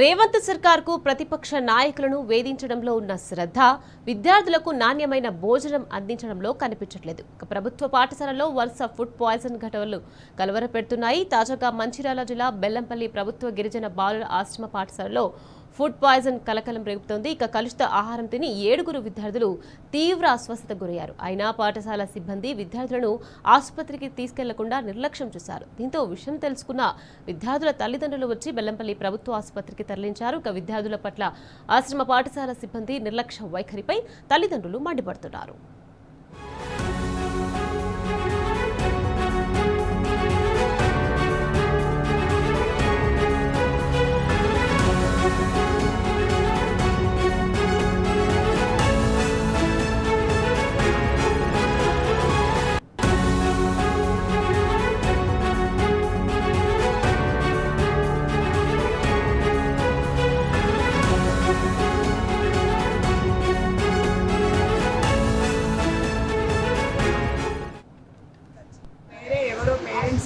రేవంత్ సర్కార్కు ప్రతిపక్ష నాయకులను వేధించడంలో ఉన్న శ్రద్ధ విద్యార్థులకు నాణ్యమైన భోజనం అందించడంలో కనిపించట్లేదు. ప్రభుత్వ పాఠశాలలో వరుస ఫుడ్ పాయిజన్ ఘటనలు కలవరపెడుతున్నాయి. తాజాగా మంచిర్యాల జిల్లా బెల్లంపల్లి ప్రభుత్వ గిరిజన బాలుర ఆశ్రమ పాఠశాలలో ఫుడ్ పాయిజన్ కలకలం రేపుతోంది. కలుషిత ఆహారం తిని 7 విద్యార్థులు తీవ్ర అస్వస్థతకు గురయ్యారు. అయినా పాఠశాల సిబ్బంది విద్యార్థులను ఆసుపత్రికి తీసుకెళ్లకుండా నిర్లక్ష్యం చేశారు. దీంతో విషయం తెలుసుకున్న విద్యార్థుల తల్లిదండ్రులు వచ్చి బెల్లంపల్లి ప్రభుత్వ ఆసుపత్రికి తరలించారు. విద్యార్థుల పట్ల ఆశ్రమ పాఠశాల సిబ్బంది నిర్లక్ష్య వైఖరిపై తల్లిదండ్రులు మండిపడుతున్నారు.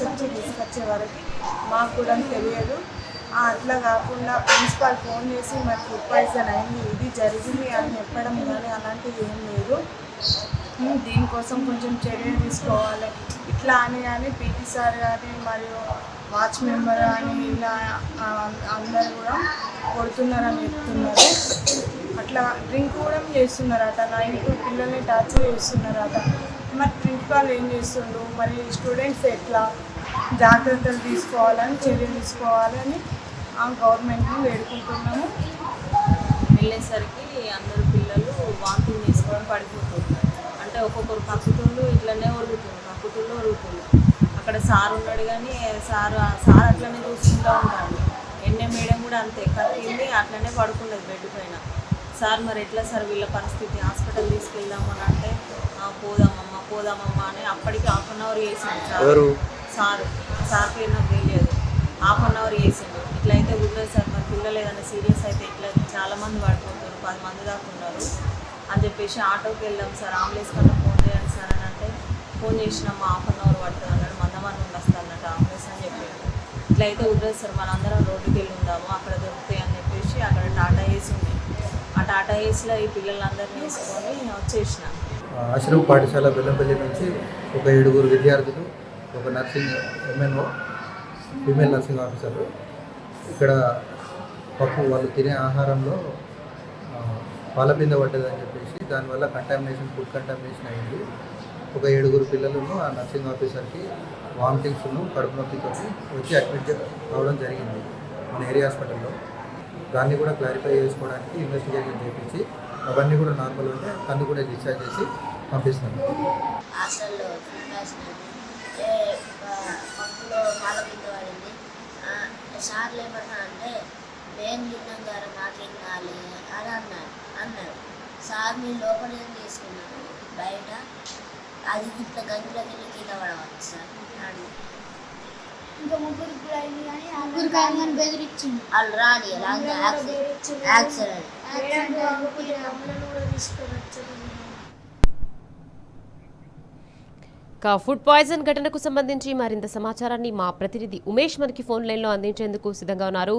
వచ్చి తీసుకొచ్చే వరకు మాకు కూడా తెలియదు. అట్లా కాకుండా ప్రిన్సిపాల్ ఫోన్ చేసి మరి ఫుడ్ పాయిజన్ అయింది, ఇది జరిగింది అని చెప్పడం కానీ అలాంటివి ఏం లేదు. దీనికోసం కొంచెం చర్యలు తీసుకోవాలి. ఇట్లా అని పీటీ సార్ కానీ మరియు వాచ్ మెంబర్ కానీ ఇలా అందరు కూడా కొడుతున్నారని చెప్తున్నారు. అట్లా డ్రింక్ కూడా చేస్తున్నారట, నైట్ పిల్లల్ని టార్చర్ చేస్తున్నారట. మరి ప్రిన్సిపాల్ ఏం చేస్తుండు, మరి స్టూడెంట్స్ ఎట్లా జాగ్రత్తలు తీసుకోవాలని చర్యలు తీసుకోవాలని గవర్నమెంట్ని వేడుకుంటున్నాము. వెళ్ళేసరికి అందరు పిల్లలు వాంతింగ్ చేసుకొని పడిపోతున్నారు. అంటే ఒక్కొక్కరు కక్కుతుండు, ఇట్లనే ఒరుగుతుండు. అక్కడ సార్ ఉన్నాడు కానీ సార్ అట్లనే చూస్తుంటూ ఉంటాడు. మేడం కూడా అంతే కక్కింది, అట్లనే పడుకున్నది బెడ్ పైన. సార్ మరి ఎట్లా సార్ వీళ్ళ పరిస్థితి, హాస్పిటల్ తీసుకెళ్దామని అంటే పోదామమ్మా అని అప్పటికి ½ అవర్ చేసిండు సార్ పేరు నాకు తెలియదు. ½ అవర్ చేసిండు. ఇట్లయితే ఉండదు సార్, మరి పిల్లలు ఏదైనా సీరియస్ అయితే ఇట్లా చాలామంది పడిపోతారు, 10 మంది దాకా ఉన్నారు అని చెప్పేసి ఆటోకి వెళ్దాం సార్, అంబులెన్స్ కన్నా ఫోన్ చేయండి సార్ అని అంటే ఫోన్ చేసినామా ½ అవర్ పడుతుంది అన్నాడు. మందమంది వస్తా అన్నట్టు అంబులెన్స్ అని చెప్పాడు. ఇట్లయితే ఉండదు సార్, మనందరం రోడ్డుకి వెళ్ళి ఉందాము, అక్కడ దొరుకుతాయి అని చెప్పేసి అక్కడ టాటా ఏసీ ఉంది. ఆ టాటా ఏసీలో ఈ పిల్లలందరినీ వేసుకొని వచ్చేసిన. ఆశ్రమ పాఠశాల బెల్లంపల్లి నుంచి ఒక 7 విద్యార్థులు, ఒక nursing MNO female nursing officer ఇక్కడ పప్పు వాళ్ళు తినే ఆహారంలో పాలపింద పడ్డదని చెప్పేసి దానివల్ల ఫుడ్ కంటామినేషన్ అయింది. ఒక 7 పిల్లలను ఆ నర్సింగ్ ఆఫీసర్కి వామిటింగ్స్ను కడుపు నొప్పితో వచ్చి అడ్మిట్ కావడం జరిగింది మన ఏరియా హాస్పిటల్లో. దాన్ని కూడా క్లారిఫై చేసుకోవడానికి ఇన్వెస్టిగేషన్ చేయించి అవన్నీ కూడా నార్మల్ ఉంటే తను కూడా డిశ్చార్జ్ చేసి పంపిస్తాను. హాస్టల్లో పప్పులో పాలపిండి పడింది. సార్లు ఏమన్నా అంటే మేము తిన్నాం కదా మాకేం కావాలి అని అన్నారు. సార్ మీరు లోపల ఏం తీసుకున్నారు, బయట అది ఇంత గంతులకి వెళ్ళి కింద పడవచ్చు సార్ అని ఇంకా ముగ్గురికి కూడా అయింది కానీ ముగ్గురికి బెదిరించింది. వాళ్ళు రాని యాక్సిడెంట్ ఫుడ్ పాయిజన్ ఘటనకు సంబంధించి మరింత సమాచారాన్ని మా ప్రతినిధి ఉమేష్ మనకి ఫోన్ లైన్లో అందించేందుకు సిద్ధంగా ఉన్నారు.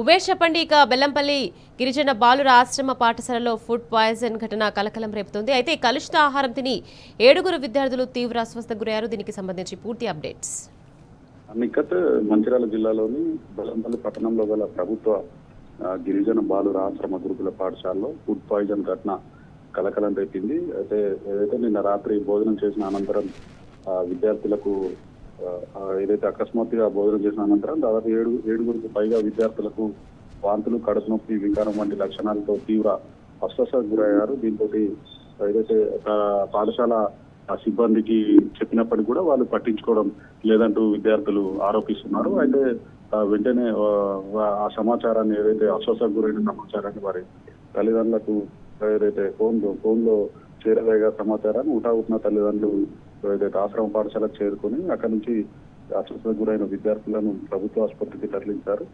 ఉమేష్ చెప్పండి, బెల్లంపల్లి గిరిజన బాలుర ఆశ్రమ పాఠశాలలో ఫుడ్ పాయిజన్ ఘటన కలకలం రేపుతోంది. అయితే కలుషిత ఆహారం తిని 7 విద్యార్థులు తీవ్ర అస్వస్థతకు గురయ్యారు. దీనికి సంబంధించి పూర్తి అప్డేట్స్. నిఖత్ మంచిర్యాల జిల్లాలోని బెల్లంపల్లి పట్టణంలో గల ప్రభుత్వ గిరిజన బాలుర ఆశ్రమ గురుకుల పాఠశాలలో ఫుడ్ పాయిజన్ ఘటన కలకలం రేపింది. అయితే ఏదైతే నిన్న రాత్రి భోజనం చేసిన అనంతరం విద్యార్థులకు ఏదైతే అకస్మాత్తుగా భోజనం చేసిన అనంతరం దాదాపు 7 పైగా విద్యార్థులకు వాంతులు, కడుపు నొప్పి, వికారం వంటి లక్షణాలతో తీవ్ర అస్వస్థతకు గురయ్యారు. దీంతో ఏదైతే పాఠశాల సిబ్బందికి చెప్పినప్పటికీ కూడా వాళ్ళు పట్టించుకోవడం లేదంటూ విద్యార్థులు ఆరోపిస్తున్నారు. అయితే వెంటనే ఆ సమాచారాన్ని, ఏదైతే అస్వస్థతకు గురైన సమాచారాన్ని వారి తల్లిదండ్రులకు ఏదైతే ఫోన్లో చేరవేగా సమాచారాన్ని ఉటావుతున్న తల్లిదండ్రులు ఏదైతే ఆశ్రమ పాఠశాలకు చేరుకొని అక్కడి నుంచి అస్వస్థతకు గురైన విద్యార్థులను ప్రభుత్వ ఆసుపత్రికి తరలించారు.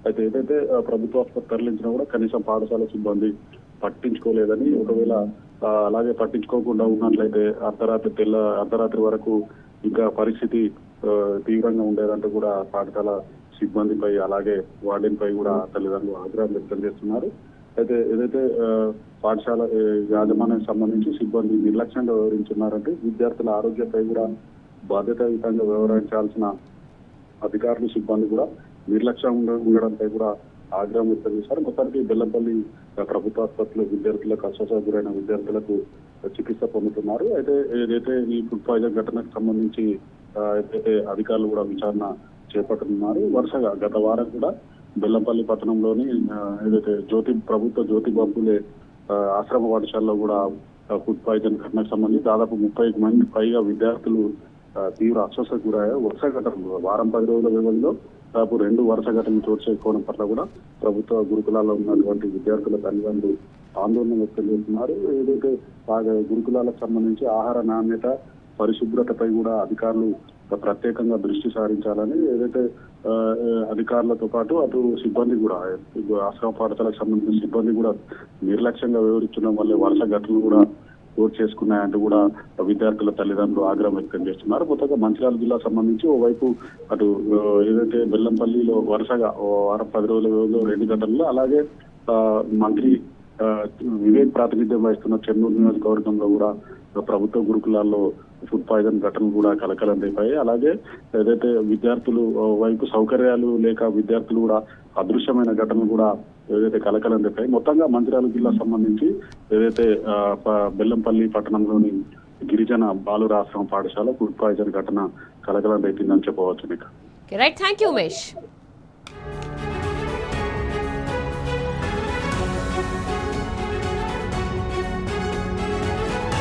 అయితే ఏదైతే ప్రభుత్వ ఆసుపత్రి తరలించినా కూడా కనీసం పాఠశాల సిబ్బంది పట్టించుకోలేదని, ఒకవేళ అలాగే పట్టించుకోకుండా ఉన్నట్లయితే అర్ధరాత్రి వరకు ఇంకా పరిస్థితి తీవ్రంగా ఉండేదంటూ కూడా పాఠశాల సిబ్బందిపై అలాగే వార్డెన్పై కూడా తల్లిదండ్రులు ఆగ్రహం వ్యక్తం చేస్తున్నారు. అయితే ఏదైతే పాఠశాల యాజమాన్యానికి సంబంధించి సిబ్బంది నిర్లక్ష్యంగా వ్యవహరించున్నారంటే విద్యార్థుల ఆరోగ్యంపై కూడా బాధ్యతాయుతంగా వ్యవహరించాల్సిన అధికారులు సిబ్బంది కూడా నిర్లక్ష్యంగా ఉండడంపై కూడా ఆగ్రహం వ్యక్తం చేశారు. మొత్తానికి బెల్లంపల్లి ప్రభుత్వ ఆసుపత్రిలో విద్యార్థులకు అస్వస్థకు గురైన విద్యార్థులకు చికిత్స పొందుతున్నారు. అయితే ఏదైతే ఈ ఫుడ్ పాయిజన్ ఘటనకు సంబంధించి ఏదైతే అధికారులు కూడా విచారణ చేపడుతున్నారు. వరుసగా గత వారం కూడా బెల్లంపల్లి పట్టణంలోని ఏదైతే ప్రభుత్వ జ్యోతిబాబులే ఆశ్రమ పాఠశాలలో కూడా ఫుడ్ పాయిజన్ ఘటనకు సంబంధించి దాదాపు 30 మంది పైగా విద్యార్థులు తీవ్ర అస్వస్థకు గురయ్యారు. వరుస ఘటనలు వారం 10 రోజుల వ్యవధిలో దాదాపు 2 వరుస ఘటనలు చోటు చేసుకోవడం పట్ల కూడా ప్రభుత్వ గురుకులాల్లో ఉన్నటువంటి విద్యార్థుల తల్లిదండ్రులు ఆందోళన వ్యక్తం చేస్తున్నారు. ఏదైతే గురుకులాలకు సంబంధించి ఆహార నాణ్యత పరిశుభ్రతపై కూడా అధికారులు ప్రత్యేకంగా దృష్టి సారించాలని ఏదైతే అధికారులతో పాటు అటు సిబ్బంది కూడా ఆశ్రమ పాఠశాలకు సంబంధించిన సిబ్బంది కూడా నిర్లక్ష్యంగా వ్యవహరించడం వల్ల వరుస ఘటనలు కూడా చోటు చేసుకున్నాయంటూ కూడా విద్యార్థుల తల్లిదండ్రులు ఆగ్రహం వ్యక్తం చేస్తున్నారు. కొత్తగా మంచిర్యాల జిల్లా సంబంధించి ఓవైపు అటు ఏదైతే బెల్లంపల్లిలో వరుసగా వారం 10 రోజుల వ్యవధిలో 2 ఘటనలు, అలాగే మంత్రి వివేక్ ప్రాతినిధ్యం వహిస్తున్న చెన్నూరు నియోజకవర్గంలో కూడా ప్రభుత్వ గురుకులాల్లో ఫుడ్ పాయిజన్ ఘటనలు కూడా కలకలం రేపాయి. అలాగే ఏదైతే విద్యార్థులు వైపు సౌకర్యాలు లేక విద్యార్థులు కూడా అదృశ్యమైన ఘటనలు కూడా ఏదైతే కలకలం రేపాయి. మొత్తంగా మంచిర్యాల జిల్లా సంబంధించి ఏదైతే బెల్లంపల్లి పట్టణంలోని గిరిజన బాలుర ఆశ్రమ పాఠశాల ఫుడ్ పాయిజన్ ఘటన కలకలం రేపిందని చెప్పవచ్చు. Right, thank you Umesh.